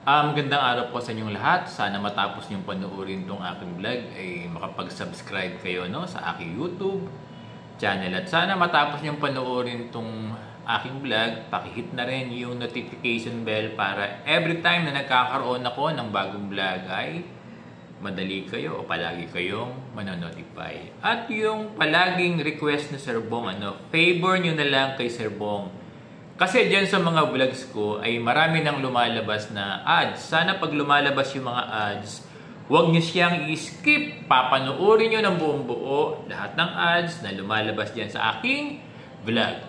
Magandang araw po sa inyong lahat. Sana matapos niyong panoorin itong aking vlog ay makapag-subscribe kayo sa aking YouTube channel. At sana matapos niyong panoorin itong aking vlog, pakihit na rin yung notification bell para every time na nagkakaroon ako ng bagong vlog ay madali kayo o palagi kayong manonotify. At yung palaging request ni Sir Bong, favor nyo na lang kay Sir Bong. Kasi dyan sa mga vlogs ko ay marami nang lumalabas na ads. Sana pag lumalabas yung mga ads, huwag nyo siyang i-skip. Papanoorin nyo ng buong buo lahat ng ads na lumalabas dyan sa aking vlog.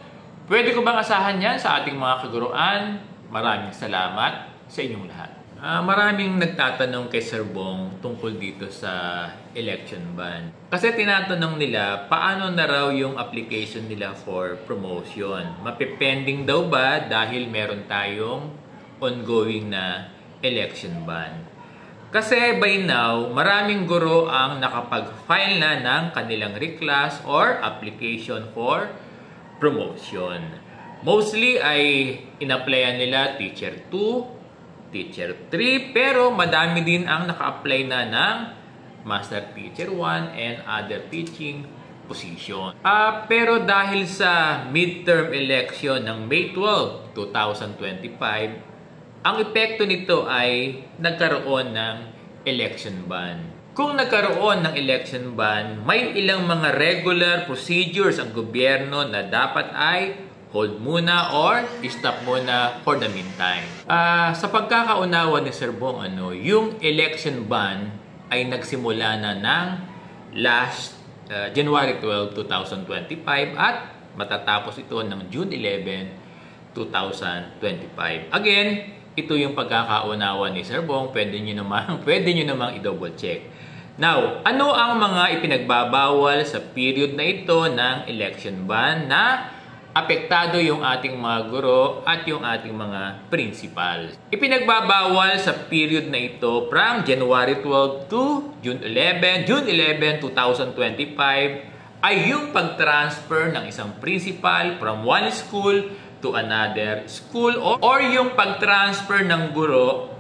Pwede ko bang asahan yan sa ating mga kaguruan? Maraming salamat sa inyong lahat. Maraming nagtatanong kay Sir Bong tungkol dito sa election ban. Kasi tinatanong nila paano na raw yung application nila for promotion. Mapipending daw ba dahil meron tayong ongoing na election ban? Kasi by now, maraming guro ang nakapag-file na ng kanilang reclass or application for promotion. Mostly ay in-applyan nila Teacher 2, Teacher 3, pero madami din ang naka-apply na ng Master Teacher 1 and other teaching position. Pero dahil sa midterm election ng May 12, 2025, ang epekto nito ay nagkaroon ng election ban. Kung nagkaroon ng election ban, may ilang mga regular procedures ang gobyerno na dapat ay hold muna or stop muna for the meantime. Sa pagkakaunawa ni Sir Bong, yung election ban ay nagsimula na ng last January 12, 2025 at matatapos ito ng June 11, 2025. Again, ito yung pagkakaunawa ni Sir Bong. Pwede nyo namang i-double check. Now, ano ang mga ipinagbabawal sa period na ito ng election ban na apektado yung ating mga guro at yung ating mga principal? Ipinagbabawal sa period na ito from January 12 to June 11, 2025 ay yung pag-transfer ng isang principal from one school to another school or yung pag-transfer ng guro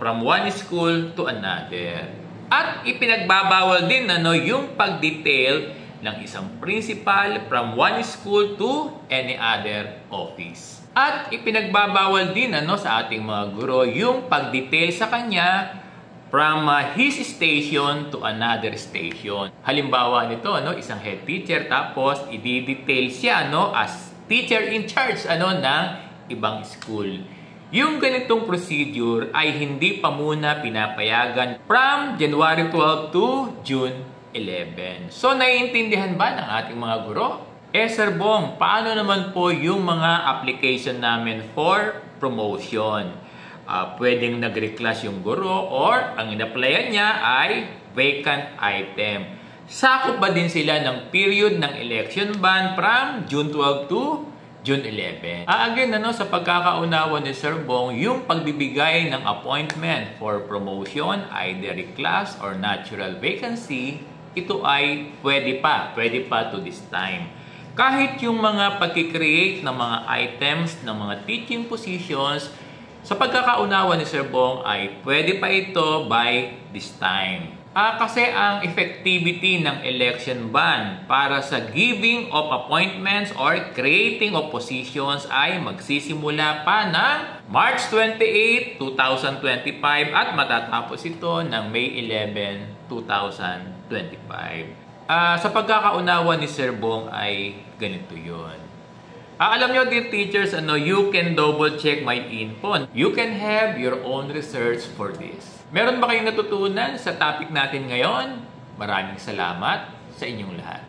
from one school to another. At ipinagbabawal din yung pag-detail ng isang principal from one school to any other office. At ipinagbabawal din sa ating mga guro yung pag-detail sa kanya from his station to another station. Halimbawa nito, isang head teacher tapos i-detail siya as teacher in charge ng ibang school. Yung ganitong procedure ay hindi pa muna pinapayagan from January 12 to June 11. So, naiintindihan ba ng ating mga guro? Sir Bong, paano naman po yung mga application namin for promotion? Pwedeng nag-reclass yung guro or ang in-applyan niya ay vacant item. Sakop ba din sila ng period ng election ban from June 12 to June 11? Again, sa pagkakaunawa ni Sir Bong, yung pagbibigay ng appointment for promotion, either reclass or natural vacancy, ito ay pwede pa to this time. Kahit yung mga pagkikreate ng mga items ng mga teaching positions, sa pagkakaunawa ni Sir Bong ay pwede pa ito by this time. Kasi ang effectivity ng election ban para sa giving of appointments or creating of positions ay magsisimula pa ng March 28, 2025 at matatapos ito ng May 11, 2025. Sa pagkakaunawa ni Sir Bong ay ganito yun. Alam nyo, dear teachers, you can double check my info. You can have your own research for this. Meron ba kayong natutunan sa topic natin ngayon? Maraming salamat sa inyong lahat.